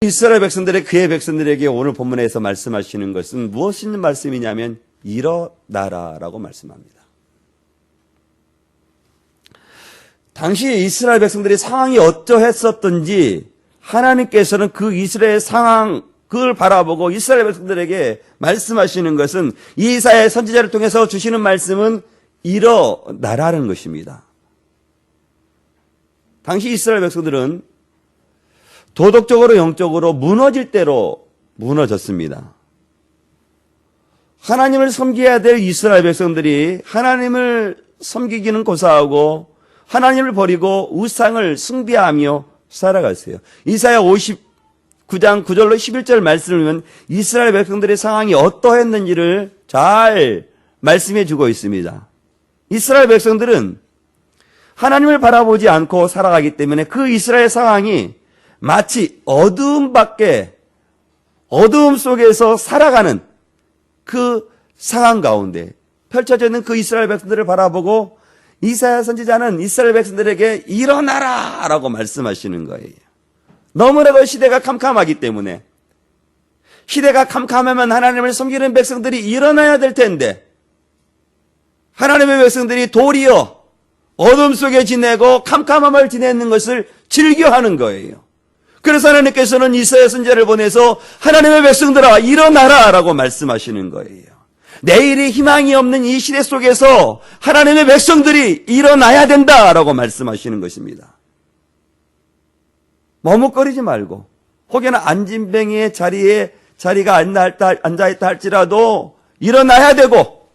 이스라엘 백성들의 그의 백성들에게 오늘 본문에서 말씀하시는 것은 무엇인 말씀이냐면 일어나라라고 말씀합니다. 당시 이스라엘 백성들의 상황이 어떠했었던지 하나님께서는 그 이스라엘 상황 그걸 바라보고 이스라엘 백성들에게 말씀하시는 것은 이사야 선지자를 통해서 주시는 말씀은 일어나라는 것입니다. 당시 이스라엘 백성들은 도덕적으로 영적으로 무너질 대로 무너졌습니다. 하나님을 섬겨야 될 이스라엘 백성들이 하나님을 섬기기는 고사하고 하나님을 버리고 우상을 숭배하며 살아갔어요. 이사야 59장 9절로 11절 말씀을 보면 이스라엘 백성들의 상황이 어떠했는지를 잘 말씀해 주고 있습니다. 이스라엘 백성들은 하나님을 바라보지 않고 살아가기 때문에 그 이스라엘 상황이 마치 어두움 속에서 살아가는 그 상황 가운데 펼쳐져 있는 그 이스라엘 백성들을 바라보고 이사야 선지자는 이스라엘 백성들에게 일어나라 라고 말씀하시는 거예요. 너무나도 시대가 캄캄하기 때문에 시대가 캄캄하면 하나님을 섬기는 백성들이 일어나야 될 텐데 하나님의 백성들이 도리어 어둠 속에 지내고 캄캄함을 지내는 것을 즐겨하는 거예요. 그래서 하나님께서는 이사야 선지자를 보내서 하나님의 백성들아 일어나라 라고 말씀하시는 거예요. 내일이 희망이 없는 이 시대 속에서 하나님의 백성들이 일어나야 된다라고 말씀하시는 것입니다. 머뭇거리지 말고 혹여나 안진뱅이의 자리가 앉아있다 할지라도 일어나야 되고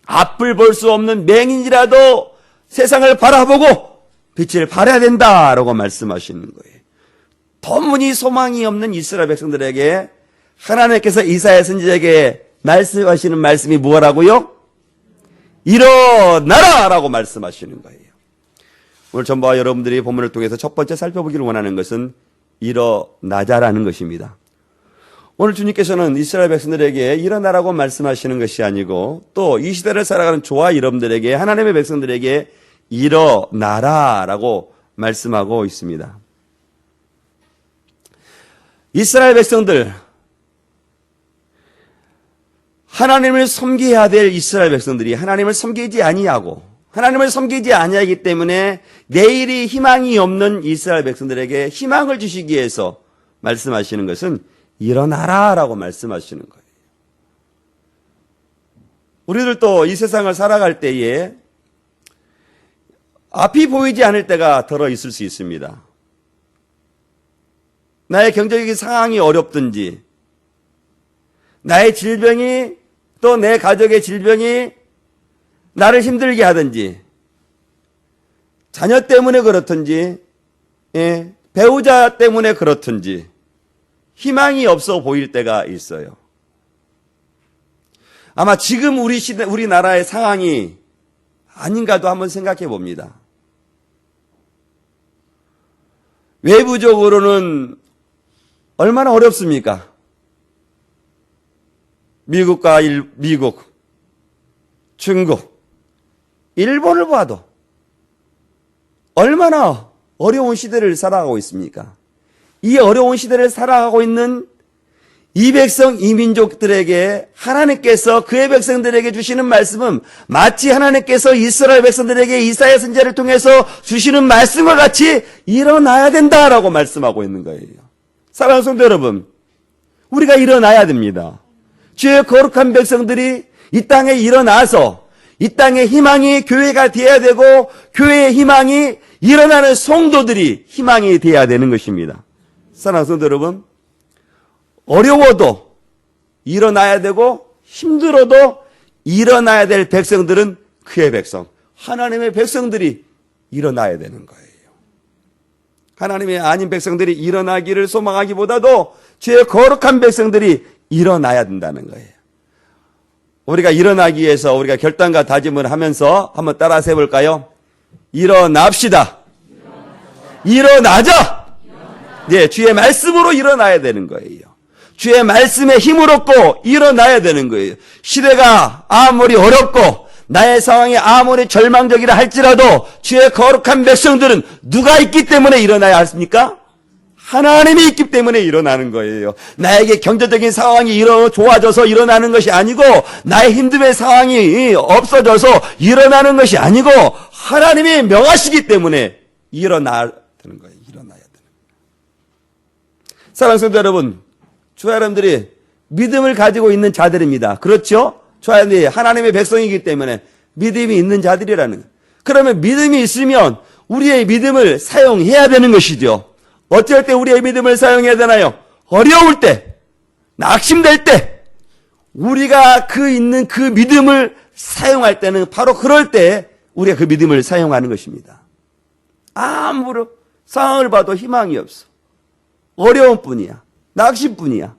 앞을 볼 수 없는 맹인이라도 세상을 바라보고 빛을 발해야 된다라고 말씀하시는 거예요. 도무지 소망이 없는 이스라엘 백성들에게 하나님께서 이사야 선지자에게 말씀하시는 말씀이 뭐라고요? 일어나라! 라고 말씀하시는 거예요. 오늘 전부와 여러분들이 본문을 통해서 첫 번째 살펴보기를 원하는 것은 일어나자라는 것입니다. 오늘 주님께서는 이스라엘 백성들에게 일어나라고 말씀하시는 것이 아니고 또 이 시대를 살아가는 저와 여러분들에게 하나님의 백성들에게 일어나라라고 말씀하고 있습니다. 이스라엘 백성들 하나님을 섬겨야 될 이스라엘 백성들이 하나님을 섬기지 아니하고 하나님을 섬기지 아니하기 때문에 내일이 희망이 없는 이스라엘 백성들에게 희망을 주시기 위해서 말씀하시는 것은 일어나라라고 말씀하시는 거예요. 우리들도 이 세상을 살아갈 때에 앞이 보이지 않을 때가 덜어 있을 수 있습니다. 나의 경제적인 상황이 어렵든지 나의 질병이 또 내 가족의 질병이 나를 힘들게 하든지 자녀 때문에 그렇든지 배우자 때문에 그렇든지 희망이 없어 보일 때가 있어요. 아마 지금 우리나라의 상황이 아닌가도 한번 생각해 봅니다. 외부적으로는 얼마나 어렵습니까? 미국, 중국, 일본을 봐도 얼마나 어려운 시대를 살아가고 있습니까? 이 어려운 시대를 살아가고 있는 이 백성, 이 민족들에게 하나님께서 그의 백성들에게 주시는 말씀은 마치 하나님께서 이스라엘 백성들에게 이사야 선지자를 통해서 주시는 말씀과 같이 일어나야 된다라고 말씀하고 있는 거예요. 사랑하는 성도 여러분, 우리가 일어나야 됩니다. 주의 거룩한 백성들이 이 땅에 일어나서 이 땅의 희망이 교회가 되어야 되고 교회의 희망이 일어나는 성도들이 희망이 되어야 되는 것입니다. 사랑하는 성도 여러분, 어려워도 일어나야 되고 힘들어도 일어나야 될 백성들은 그의 백성, 하나님의 백성들이 일어나야 되는 거예요. 하나님의 아닌 백성들이 일어나기를 소망하기보다도 주의 거룩한 백성들이 일어나야 된다는 거예요. 우리가 일어나기 위해서 우리가 결단과 다짐을 하면서 한번 따라서 해볼까요? 일어납시다. 일어나자. 네, 주의 말씀으로 일어나야 되는 거예요. 주의 말씀에 힘을 얻고 일어나야 되는 거예요. 시대가 아무리 어렵고 나의 상황이 아무리 절망적이라 할지라도 주의 거룩한 백성들은 누가 있기 때문에 일어나야 하십니까? 하나님이 있기 때문에 일어나는 거예요. 나에게 경제적인 상황이 좋아져서 일어나는 것이 아니고, 나의 힘듦의 상황이 없어져서 일어나는 것이 아니고, 하나님이 명하시기 때문에 일어나야 되는 거예요. 일어나야 되는 거예요. 사랑하는 성도 여러분, 저와 여러분들이 믿음을 가지고 있는 자들입니다. 그렇죠? 저와 여러분들이 하나님의 백성이기 때문에 믿음이 있는 자들이라는 거예요. 그러면 믿음이 있으면 우리의 믿음을 사용해야 되는 것이죠. 어쩔 때 우리의 믿음을 사용해야 되나요? 어려울 때, 낙심될 때, 우리가 있는 그 믿음을 사용할 때는 바로 그럴 때 우리가 그 믿음을 사용하는 것입니다. 아무런 상황을 봐도 희망이 없어. 어려운 뿐이야. 낙심뿐이야.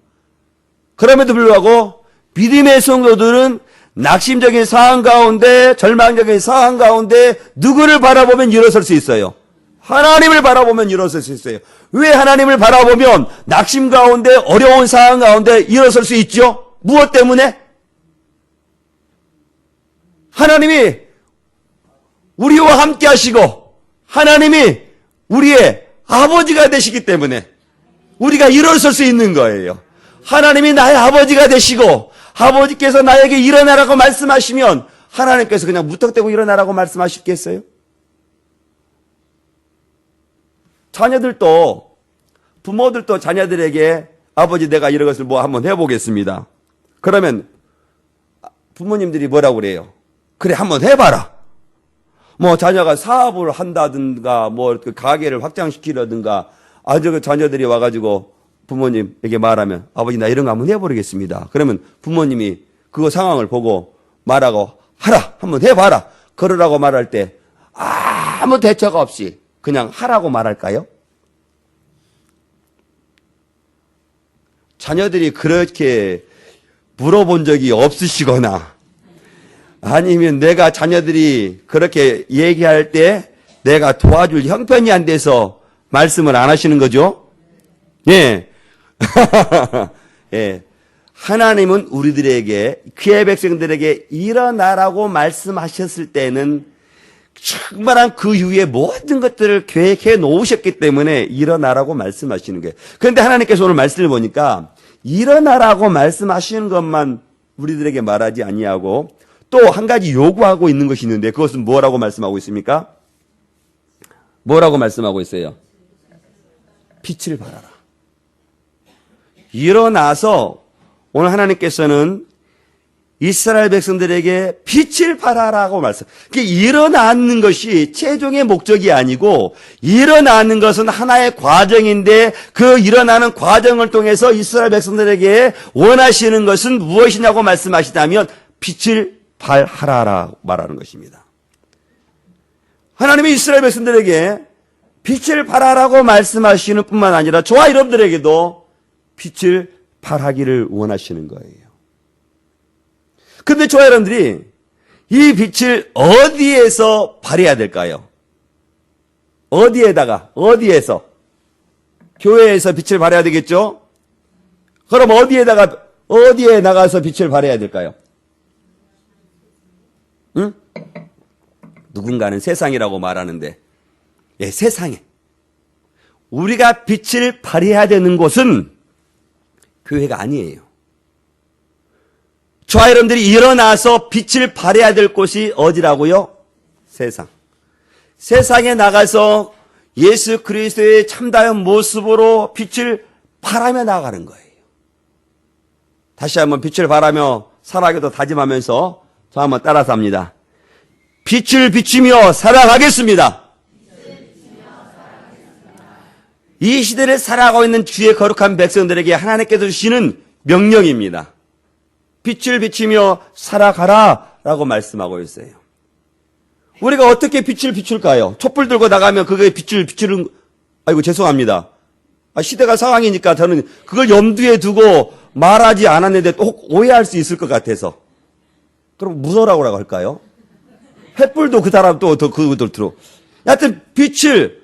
그럼에도 불구하고 믿음의 성도들은 낙심적인 상황 가운데, 절망적인 상황 가운데 누구를 바라보면 일어설 수 있어요? 하나님을 바라보면 일어설 수 있어요. 왜 하나님을 바라보면 낙심 가운데, 어려운 상황 가운데 일어설 수 있죠? 무엇 때문에? 하나님이 우리와 함께 하시고 하나님이 우리의 아버지가 되시기 때문에 우리가 일어설 수 있는 거예요. 하나님이 나의 아버지가 되시고 아버지께서 나에게 일어나라고 말씀하시면 하나님께서 그냥 무턱대고 일어나라고 말씀하시겠어요? 자녀들도, 부모들도 자녀들에게 아버지 내가 이런 것을 한번 해보겠습니다. 그러면 부모님들이 뭐라고 그래요? 그래 한번 해봐라. 자녀가 사업을 한다든가 가게를 확장시키려든가 아주 자녀들이 와가지고 부모님에게 말하면 아버지 나 이런 거 한번 해보겠습니다. 그러면 부모님이 그 상황을 보고 말하고 하라 한번 해봐라 그러라고 말할 때 아무 대처가 없이 그냥 하라고 말할까요? 자녀들이 그렇게 물어본 적이 없으시거나 아니면 내가 자녀들이 그렇게 얘기할 때 내가 도와줄 형편이 안 돼서 말씀을 안 하시는 거죠? 예. 예. 하나님은 우리들에게, 그의 백성들에게 일어나라고 말씀하셨을 때는 충분한 그 이후에 모든 것들을 계획해 놓으셨기 때문에 일어나라고 말씀하시는 거예요. 그런데 하나님께서 오늘 말씀을 보니까 일어나라고 말씀하시는 것만 우리들에게 말하지 아니하고 또 한 가지 요구하고 있는 것이 있는데 그것은 뭐라고 말씀하고 있습니까? 뭐라고 말씀하고 있어요? 빛을 발하라. 일어나서 오늘 하나님께서는 이스라엘 백성들에게 빛을 발하라고 말씀. 일어나는 것이 최종의 목적이 아니고 일어나는 것은 하나의 과정인데 그 일어나는 과정을 통해서 이스라엘 백성들에게 원하시는 것은 무엇이냐고 말씀하시다면 빛을 발하라라고 말하는 것입니다. 하나님이 이스라엘 백성들에게 빛을 발하라고 말씀하시는 뿐만 아니라 저와 여러분들에게도 빛을 발하기를 원하시는 거예요. 그런데 저와 여러분들이 이 빛을 어디에서 발해야 될까요? 어디에서? 교회에서 빛을 발해야 되겠죠? 그럼 어디에 나가서 빛을 발해야 될까요? 응? 누군가는 세상이라고 말하는데, 예, 세상에. 우리가 빛을 발해야 되는 곳은 교회가 아니에요. 저와 여러분들이 일어나서 빛을 발해야 될 곳이 어디라고요? 세상. 세상에 나가서 예수 그리스도의 참다운 모습으로 빛을 발하며 나가는 거예요. 다시 한번 빛을 발하며 살아가기도 다짐하면서 저 한번 따라서 합니다. 빛을 비추며 살아가겠습니다. 이 시대를 살아가고 있는 주의 거룩한 백성들에게 하나님께서 주시는 명령입니다. 빛을 비추며 살아가라 라고 말씀하고 있어요. 우리가 어떻게 빛을 비출까요? 촛불 들고 나가면 그게 빛을 비추는, 아이고 죄송합니다. 시대가 상황이니까 저는 그걸 염두에 두고 말하지 않았는데 또 오해할 수 있을 것 같아서. 그럼 무서라고 할까요? 횃불도 그 사람 그것들 들어. 여하튼 빛을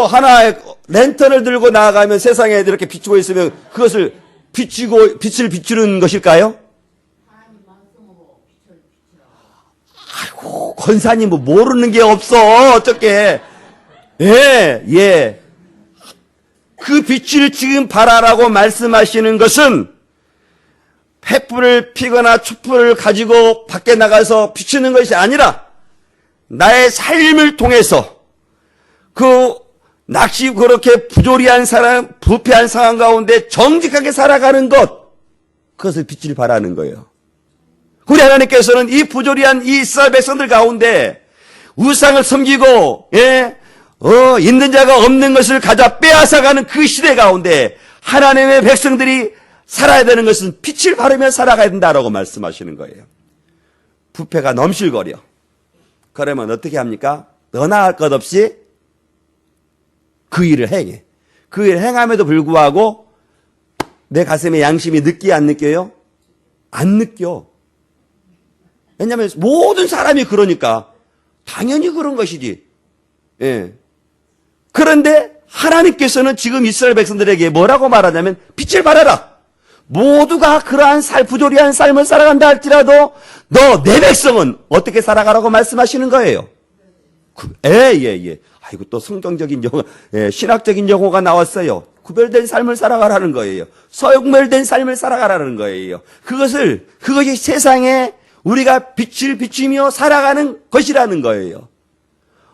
하나의 랜턴을 들고 나아가면 세상에 이렇게 비추고 있으면 그것을 빛을 비추는 것일까요? 아이고, 권사님 모르는 게 없어. 어떻게. 예. 그 빛을 지금 발하라고 말씀하시는 것은 횃불을 피거나 촛불을 가지고 밖에 나가서 비추는 것이 아니라 나의 삶을 통해서 그 낚시 그렇게 부조리한 사람, 부패한 상황 가운데 정직하게 살아가는 것, 그것을 빛을 발하는 거예요. 우리 하나님께서는 이 부조리한 이 이스라엘 백성들 가운데 우상을 섬기고, 있는 자가 없는 것을 가져 빼앗아가는 그 시대 가운데 하나님의 백성들이 살아야 되는 것은 빛을 바르며 살아가야 된다라고 말씀하시는 거예요. 부패가 넘실거려. 그러면 어떻게 합니까? 너나 할 것 없이 그 일을 행해. 그 일을 행함에도 불구하고 내 가슴에 양심이 느끼 안 느껴요? 안 느껴. 왜냐하면 모든 사람이 그러니까 당연히 그런 것이지. 예. 그런데 하나님께서는 지금 이스라엘 백성들에게 뭐라고 말하냐면 빛을 발하라. 모두가 그러한 부조리한 삶을 살아간다 할지라도 너 내 백성은 어떻게 살아가라고 말씀하시는 거예요. 예. 아이고 또 성경적인 용어, 신학적인 용어가 나왔어요. 구별된 삶을 살아가라는 거예요. 소멸된 삶을 살아가라는 거예요. 그것이 세상에 우리가 빛을 비추며 살아가는 것이라는 거예요.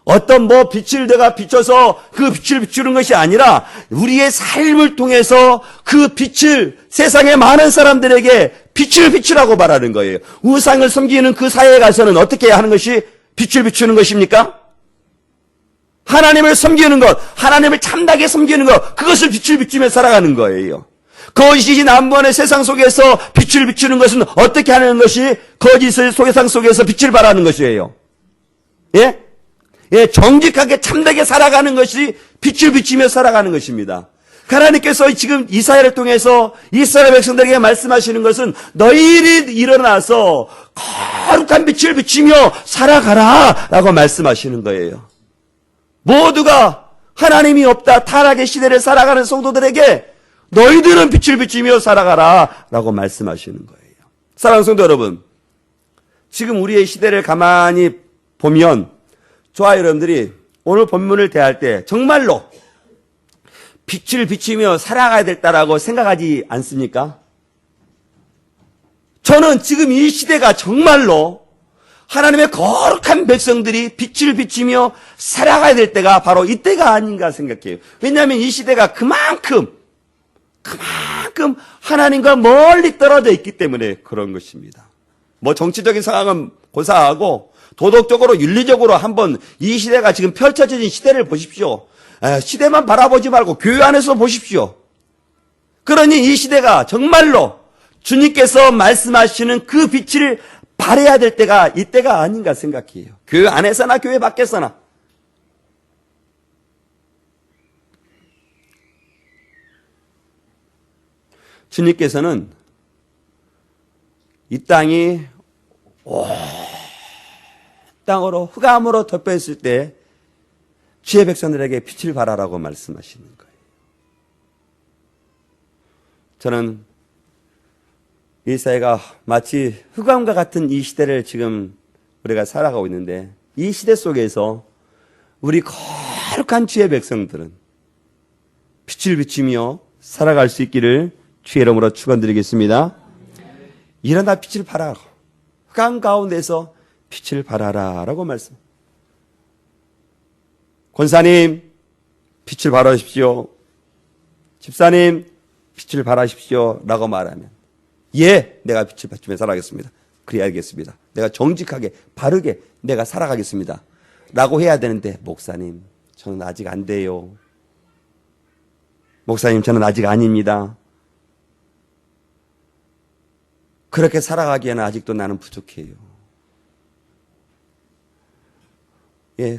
어떤 빛을 내가 비춰서 그 빛을 비추는 것이 아니라 우리의 삶을 통해서 그 빛을 세상의 많은 사람들에게 빛을 비추라고 말하는 거예요. 우상을 섬기는 그 사회에 가서는 어떻게 하는 것이 빛을 비추는 것입니까? 하나님을 섬기는 것, 하나님을 참다게 섬기는 것, 그것을 빛을 비추며 살아가는 거예요. 거짓이 난무하는 세상 속에서 빛을 비추는 것은 어떻게 하는 것이 거짓의 세상 속에서 빛을 발하는 것이에요. 예? 정직하게 참되게 살아가는 것이 빛을 비추며 살아가는 것입니다. 하나님께서 지금 이사야를 통해서 이스라엘 백성들에게 말씀하시는 것은 너희들이 일어나서 거룩한 빛을 비추며 살아가라 라고 말씀하시는 거예요. 모두가 하나님이 없다 타락의 시대를 살아가는 성도들에게 너희들은 빛을 비추며 살아가라 라고 말씀하시는 거예요. 사랑하는 성도 여러분, 지금 우리의 시대를 가만히 보면 저와 여러분들이 오늘 본문을 대할 때 정말로 빛을 비추며 살아가야 됐다라고 생각하지 않습니까? 저는 지금 이 시대가 정말로 하나님의 거룩한 백성들이 빛을 비추며 살아가야 될 때가 바로 이때가 아닌가 생각해요. 왜냐하면 이 시대가 그만큼 하나님과 멀리 떨어져 있기 때문에 그런 것입니다. 정치적인 상황은 고사하고 도덕적으로 윤리적으로 한번 이 시대가 지금 펼쳐진 시대를 보십시오. 시대만 바라보지 말고 교회 안에서 보십시오. 그러니 이 시대가 정말로 주님께서 말씀하시는 그 빛을 발해야 될 때가 이때가 아닌가 생각해요. 교회 안에서나 교회 밖에서나. 주님께서는 이 땅이 땅으로 흑암으로 덮여있을 때 주의 백성들에게 빛을 발하라고 말씀하시는 거예요. 저는 이 사회가 마치 흑암과 같은 이 시대를 지금 우리가 살아가고 있는데 이 시대 속에서 우리 거룩한 주의 백성들은 빛을 비추며 살아갈 수 있기를 주의 이름으로 축원드리겠습니다. 일어나 빛을 발하라. 흑암 가운데서 빛을 발하라 라고 말씀. 권사님 빛을 발하십시오. 집사님 빛을 발하십시오 라고 말하면 예, 내가 빛을 비추며 살아가겠습니다. 그래야겠습니다. 내가 정직하게 바르게 내가 살아가겠습니다 라고 해야 되는데 목사님 저는 아직 안 돼요. 목사님 저는 아직 아닙니다. 그렇게 살아가기에는 아직도 나는 부족해요.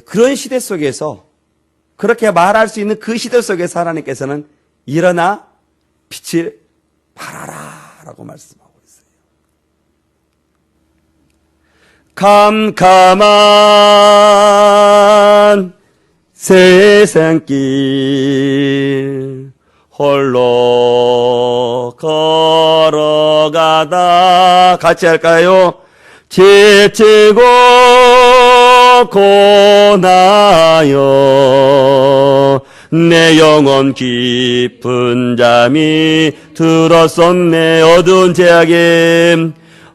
그런 시대 속에서 그렇게 말할 수 있는 그 시대 속에서 하나님께서는 일어나 빛을 발하라 라고 말씀하고 있어요. 캄캄한 세상길 홀로 걸어가다 같이 할까요? 지치고 고나여 내 영혼 깊은 잠이 들었었네. 어두운 제약에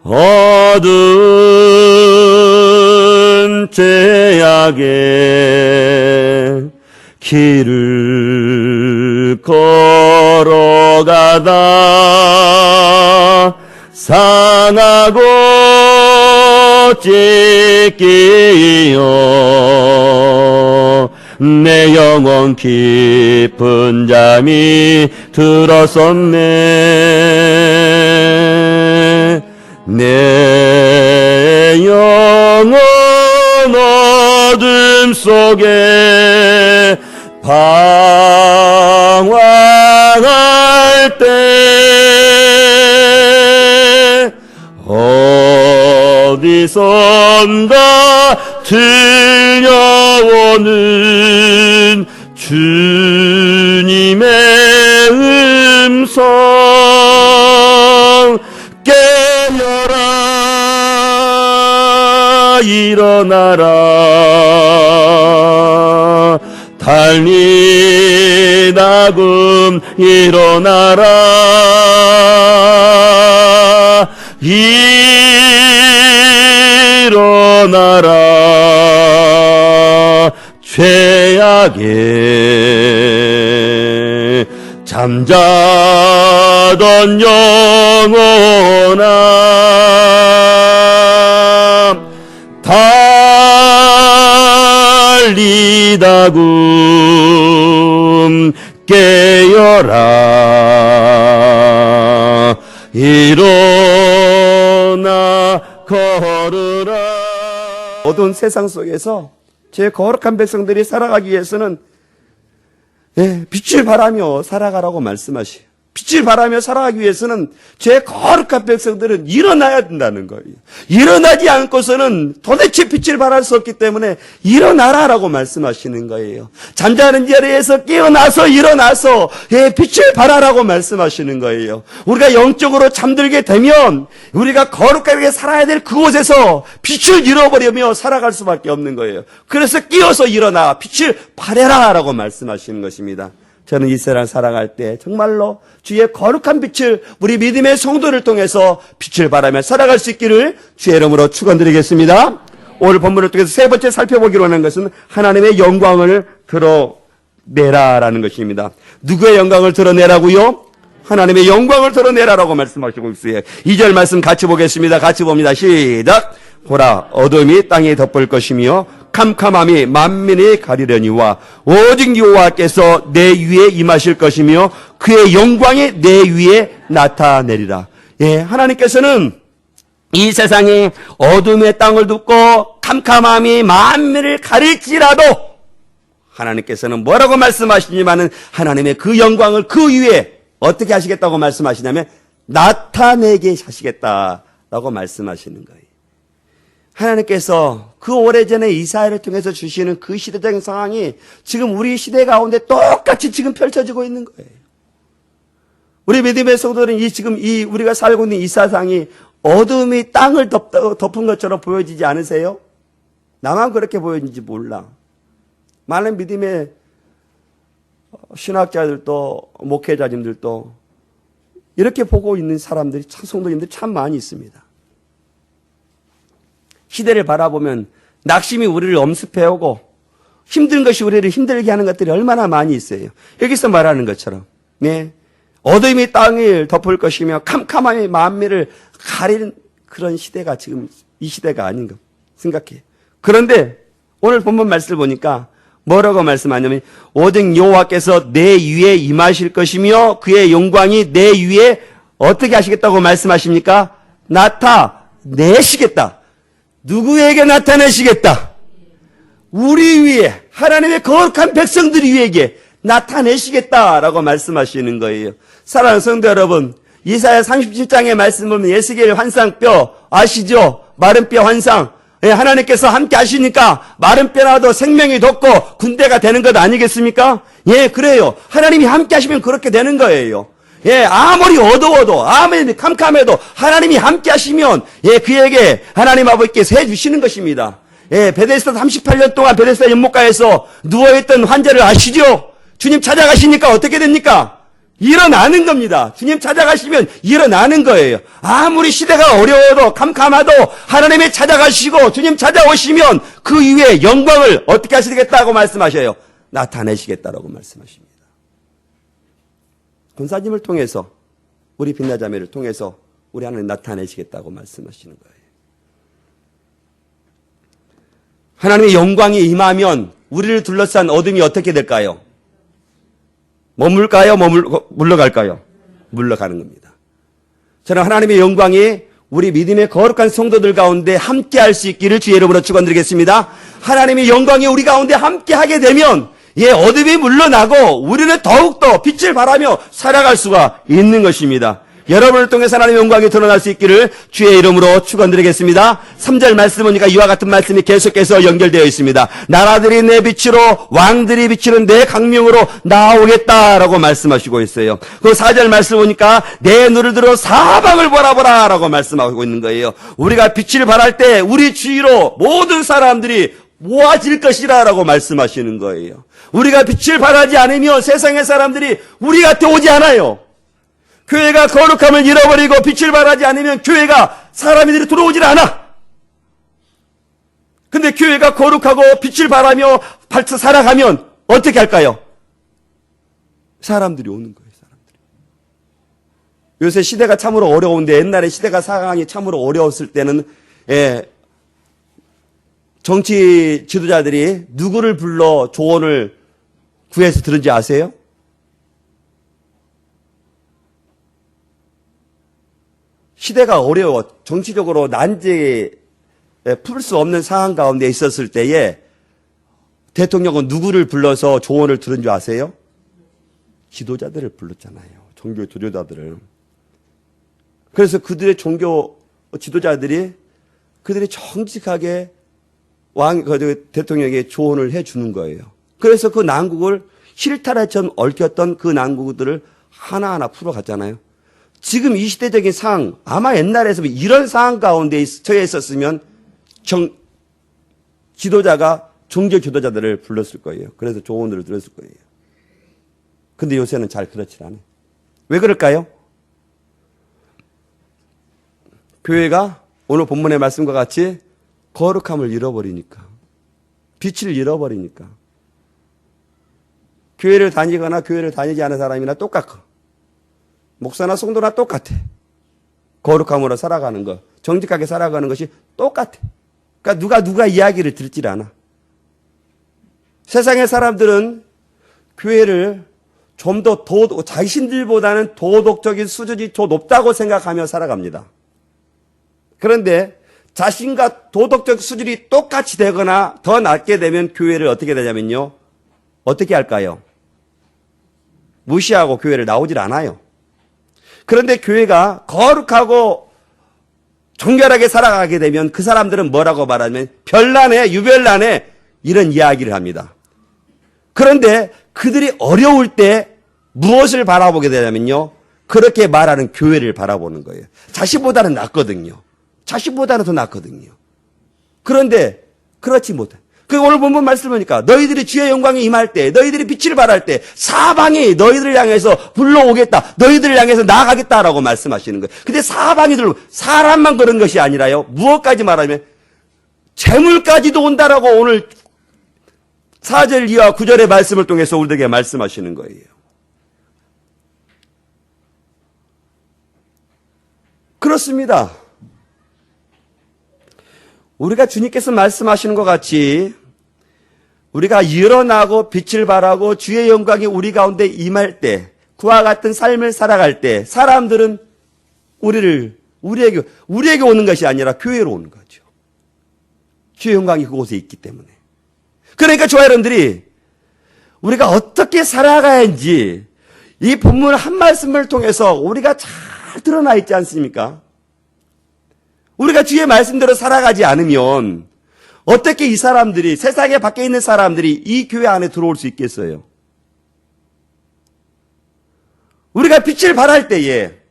어두운 제약에 길을 걸어가다 상하고 찢기어 내 영혼 깊은 잠이 들었었네. 내 영혼 어둠 속에 방황할 때 어디선가 들려오는 주님의 음성 깨어라 일어나라 달리다금 일어나라 일어나라 죄악에 잠자던 영혼아 달리다금 깨어라 일어나 걸으라. 어두운 세상 속에서 제 거룩한 백성들이 살아가기 위해서는 빛을 바라며 살아가라고 말씀하시요. 빛을 바라며 살아가기 위해서는 제 거룩한 백성들은 일어나야 된다는 거예요. 일어나지 않고서는 도대체 빛을 발할 수 없기 때문에 일어나라라고 말씀하시는 거예요. 잠자는 자리에서 깨어나서 일어나서 빛을 발하라고 말씀하시는 거예요. 우리가 영적으로 잠들게 되면 우리가 거룩하게 살아야 될 그곳에서 빛을 잃어버리며 살아갈 수밖에 없는 거예요. 그래서 깨어서 일어나 빛을 발해라라고 말씀하시는 것입니다. 저는 이 세상 살아갈 때 정말로 주의 거룩한 빛을 우리 믿음의 성도를 통해서 빛을 발하며 살아갈 수 있기를 주의 이름으로 축원드리겠습니다. 오늘 본문을 통해서 세 번째 살펴보기로 하는 것은 하나님의 영광을 드러내라라는 것입니다. 누구의 영광을 드러내라고요? 하나님의 영광을 드러내라라고 말씀하시고 있어요. 2절 말씀 같이 보겠습니다. 같이 봅니다. 시작. 보라 어둠이 땅에 덮을 것이며 캄캄함이 만민이 가리려니와 오직 여호와께서 내 위에 임하실 것이며 그의 영광이 내 위에 나타내리라. 하나님께서는 이 세상에 어둠의 땅을 덮고 캄캄함이 만민을 가릴지라도 하나님께서는 뭐라고 말씀하시지만은 하나님의 그 영광을 그 위에 어떻게 하시겠다고 말씀하시냐면 나타내게 하시겠다라고 말씀하시는 거예요. 하나님께서 그 오래전에 이사야를 통해서 주시는 그 시대적인 상황이 지금 우리 시대 가운데 똑같이 지금 펼쳐지고 있는 거예요. 우리 믿음의 성도는 우리가 살고 있는 이 세상이 어둠이 땅을 덮은 것처럼 보여지지 않으세요? 나만 그렇게 보여지는지 몰라. 많은 믿음의 신학자들도 목회자님들도 이렇게 보고 있는 사람들이 성도님들 참 많이 있습니다. 시대를 바라보면 낙심이 우리를 엄습해오고 힘든 것이 우리를 힘들게 하는 것들이 얼마나 많이 있어요. 여기서 말하는 것처럼 어둠이 땅을 덮을 것이며 캄캄함이 만민을 가리는 그런 시대가 지금 이 시대가 아닌가 생각해요. 그런데 오늘 본문 말씀을 보니까 뭐라고 말씀하냐면 오직 여호와께서 내 위에 임하실 것이며 그의 영광이 내 위에 어떻게 하시겠다고 말씀하십니까? 나타내시겠다. 누구에게 나타내시겠다? 우리 위에 하나님의 거룩한 백성들 위에게 나타내시겠다라고 말씀하시는 거예요. 사랑하는 성도 여러분, 이사야 37장의 말씀 보면 예수겔 환상뼈 아시죠? 마른 뼈 환상. 하나님께서 함께 하시니까 마른 뼈라도 생명이 돋고 군대가 되는 것 아니겠습니까? 그래요. 하나님이 함께 하시면 그렇게 되는 거예요. 아무리 어두워도 아무리 캄캄해도 하나님이 함께 하시면 그에게 하나님 아버지께 세 주시는 것입니다. 베데스다 38년 동안 베데스다 연못가에서 누워있던 환자를 아시죠? 주님 찾아가시니까 어떻게 됩니까? 일어나는 겁니다. 주님 찾아가시면 일어나는 거예요. 아무리 시대가 어려워도 캄캄하도 하나님이 찾아가시고 주님 찾아오시면 그 이후에 영광을 어떻게 하시겠다고 말씀하셔요? 나타내시겠다라고 말씀하십니다. 권사님을 통해서 우리 빛나자매를 통해서 우리 하나님 나타내시겠다고 말씀하시는 거예요. 하나님의 영광이 임하면 우리를 둘러싼 어둠이 어떻게 될까요? 머물까요? 물러갈까요? 물러가는 겁니다. 저는 하나님의 영광이 우리 믿음의 거룩한 성도들 가운데 함께 할 수 있기를 주의 이름으로 축원드리겠습니다. 하나님의 영광이 우리 가운데 함께 하게 되면 어둠이 물러나고 우리는 더욱더 빛을 발하며 살아갈 수가 있는 것입니다. 여러분을 통해서 하나님의 영광이 드러날 수 있기를 주의 이름으로 축원드리겠습니다. 3절 말씀 보니까 이와 같은 말씀이 계속해서 연결되어 있습니다. 나라들이 내 빛으로 왕들이 비치는 내 강명으로 나오겠다라고 말씀하시고 있어요. 그 4절 말씀 보니까 내 눈을 들어 사방을 보라보라 라고 말씀하고 있는 거예요. 우리가 빛을 발할 때 우리 주위로 모든 사람들이 모아질 것이라 라고 말씀하시는 거예요. 우리가 빛을 발하지 않으면 세상의 사람들이 우리 곁에 오지 않아요. 교회가 거룩함을 잃어버리고 빛을 발하지 않으면 교회가 사람들이 들어오질 않아. 근데 교회가 거룩하고 빛을 발하며 살아가면 어떻게 할까요? 사람들이 오는 거예요. 사람들이. 요새 시대가 참으로 어려운데 옛날에 시대가 상황이 참으로 어려웠을 때는 정치 지도자들이 누구를 불러 조언을 구해서 들은지 아세요? 시대가 어려워 정치적으로 난제에 풀 수 없는 상황 가운데 있었을 때에 대통령은 누구를 불러서 조언을 들은 줄 아세요? 지도자들을 불렀잖아요. 종교 지도자들을. 그래서 그들의 종교 지도자들이 그들이 정직하게 대통령에게 조언을 해주는 거예요. 그래서 그 난국을 실타래처럼 얽혔던 그 난국들을 하나하나 풀어갔잖아요. 지금 이 시대적인 상황, 아마 옛날에서 이런 상황 가운데 처해 있었으면 지도자가 종교 지도자들을 불렀을 거예요. 그래서 조언을 들었을 거예요. 근데 요새는 잘 그렇지 않아요. 왜 그럴까요? 교회가 오늘 본문의 말씀과 같이 거룩함을 잃어버리니까, 빛을 잃어버리니까. 교회를 다니거나 교회를 다니지 않은 사람이나 똑같고 목사나 성도나 똑같아. 거룩함으로 살아가는 것, 정직하게 살아가는 것이 똑같아. 그러니까 누가 이야기를 듣질 않아. 세상의 사람들은 교회를 좀 더 자신들보다는 도덕적인 수준이 더 높다고 생각하며 살아갑니다. 그런데 자신과 도덕적 수준이 똑같이 되거나 더 낮게 되면 교회를 어떻게 되냐면요. 어떻게 할까요? 무시하고 교회를 나오질 않아요. 그런데 교회가 거룩하고 정결하게 살아가게 되면 그 사람들은 뭐라고 말하면 별난에 유별난에 이런 이야기를 합니다. 그런데 그들이 어려울 때 무엇을 바라보게 되냐면요. 그렇게 말하는 교회를 바라보는 거예요. 자신보다는 낫거든요. 자신보다는 더 낫거든요. 그런데 그렇지 못해. 오늘 본문 말씀을 보니까 너희들이 주의 영광이 임할 때, 너희들이 빛을 발할 때 사방이 너희들을 향해서 불러오겠다. 너희들을 향해서 나아가겠다라고 말씀하시는 거예요. 근데 사방이 사람만 그런 것이 아니라요. 무엇까지 말하면 재물까지도 온다라고 오늘 4절 이하 9절의 말씀을 통해서 우리에게 말씀하시는 거예요. 그렇습니다. 우리가 주님께서 말씀하시는 것 같이 우리가 일어나고 빛을 발하고 주의 영광이 우리 가운데 임할 때, 그와 같은 삶을 살아갈 때 사람들은 우리에게 오는 것이 아니라 교회로 오는 거죠. 주의 영광이 그곳에 있기 때문에. 그러니까 저와 여러분들이 우리가 어떻게 살아가야 하는지 이 본문 한 말씀을 통해서 우리가 잘 드러나 있지 않습니까? 우리가 주의 말씀대로 살아가지 않으면 어떻게 이 사람들이, 세상에 밖에 있는 사람들이 이 교회 안에 들어올 수 있겠어요? 우리가 빛을 발할 때에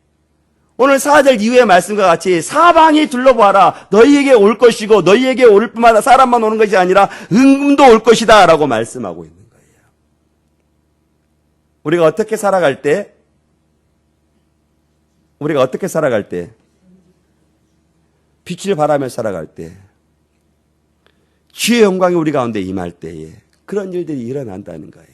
오늘 4절 이후의 말씀과 같이 사방이 둘러보아라. 너희에게 올 것이고 너희에게 올 뿐만 사람만 오는 것이 아니라 은금도 올 것이다 라고 말씀하고 있는 거예요. 우리가 어떻게 살아갈 때 빛을 발하며 살아갈 때 주의 영광이 우리 가운데 임할 때에 그런 일들이 일어난다는 거예요.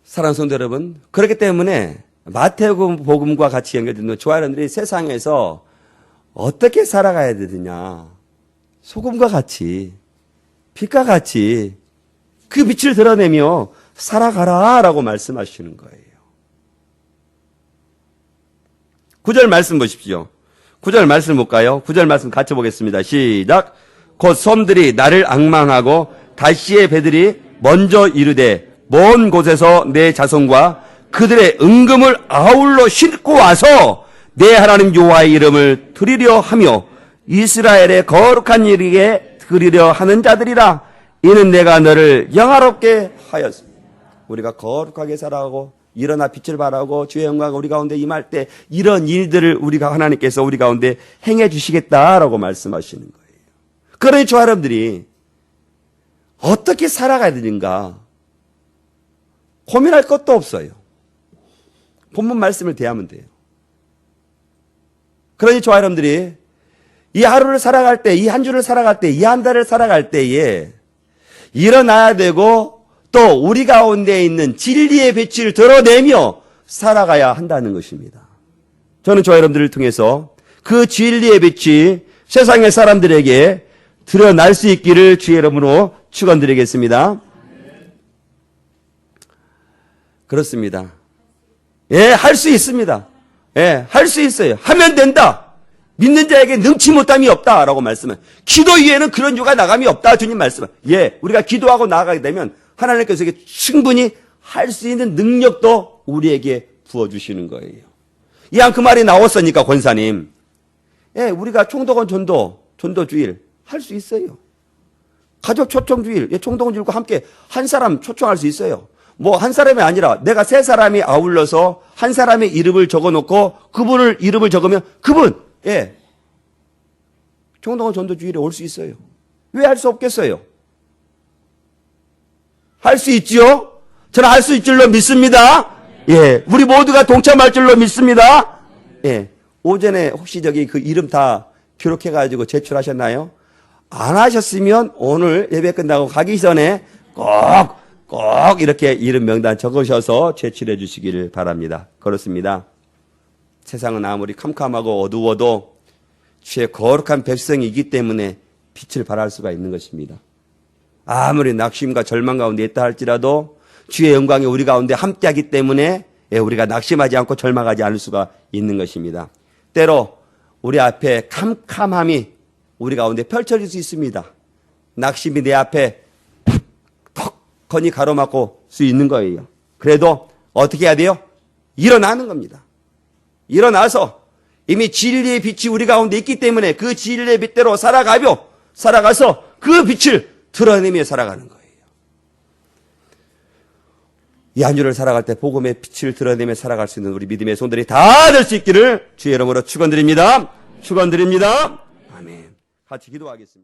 사랑하는 성도 여러분, 그렇기 때문에 마태복음 복음과 같이 연결되는 조아른들이 세상에서 어떻게 살아가야 되느냐, 소금과 같이 빛과 같이 그 빛을 드러내며 살아가라라고 말씀하시는 거예요. 9절 말씀 보십시오. 9절 말씀 볼까요? 9절 말씀 같이 보겠습니다. 시작. 곧 섬들이 나를 앙망하고 달씨의 배들이 먼저 이르되 먼 곳에서 내 자손과 그들의 은금을 아울러 싣고 와서 내 하나님 여호와의 이름을 드리려 하며 이스라엘의 거룩한 이에게 드리려 하는 자들이라. 이는 내가 너를 영화롭게 하였습니다. 우리가 거룩하게 살아가고 일어나 빛을 발하고 주의 영광이 우리 가운데 임할 때 이런 일들을 우리가 하나님께서 우리 가운데 행해 주시겠다라고 말씀하시는 거예요. 그러니 저 사람들이 어떻게 살아가야 되는가 고민할 것도 없어요. 본문 말씀을 대하면 돼요. 그러니 저 사람들이 이 하루를 살아갈 때, 이 한 주를 살아갈 때, 이 한 달을 살아갈 때에 일어나야 되고 또 우리 가운데 있는 진리의 빛을 드러내며 살아가야 한다는 것입니다. 저는 저 여러분들을 통해서 그 진리의 빛이 세상의 사람들에게 드러날 수 있기를 주의 이름으로 축원드리겠습니다. 그렇습니다. 예, 할 수 있습니다. 예, 할 수 있어요. 하면 된다. 믿는 자에게 능치 못함이 없다라고 말씀은. 기도 위에는 그런 유가 나감이 없다 주님 말씀은. 예, 우리가 기도하고 나아가게 되면 하나님께서 충분히 할 수 있는 능력도 우리에게 부어주시는 거예요. 이왕 그 말이 나왔으니까 권사님. 예, 우리가 총독원 전도주일 할 수 있어요. 가족 초청주일, 예, 총독원주일과 함께 한 사람 초청할 수 있어요. 뭐 한 사람이 아니라 내가 세 사람이 아울러서 한 사람의 이름을 적어놓고 그분을 이름을 적으면 그분, 예, 총독원 전도주일에 올 수 있어요. 왜 할 수 없겠어요? 할 수 있지요? 저는 할 수 있을 줄로 믿습니다. 예, 우리 모두가 동참할 줄로 믿습니다. 예, 오전에 혹시 저기 그 이름 다 기록해가지고 제출하셨나요? 안 하셨으면 오늘 예배 끝나고 가기 전에 꼭 이렇게 이름 명단 적으셔서 제출해 주시기를 바랍니다. 그렇습니다. 세상은 아무리 캄캄하고 어두워도 주의 거룩한 백성이기 때문에 빛을 발할 수가 있는 것입니다. 아무리 낙심과 절망 가운데 있다 할지라도 주의 영광이 우리 가운데 함께하기 때문에 우리가 낙심하지 않고 절망하지 않을 수가 있는 것입니다. 때로 우리 앞에 캄캄함이 우리 가운데 펼쳐질 수 있습니다. 낙심이 내 앞에 턱하니 가로막고 수 있는 거예요. 그래도 어떻게 해야 돼요? 일어나는 겁니다. 일어나서 이미 진리의 빛이 우리 가운데 있기 때문에 그 진리의 빛대로 살아가서 그 빛을 드러내며 살아가는 거예요. 이 한 주를 살아갈 때 복음의 빛을 드러내며 살아갈 수 있는 우리 믿음의 손들이 다 될 수 있기를 주의 이름으로 축원드립니다. 축원드립니다. 아멘. 같이 기도하겠습니다.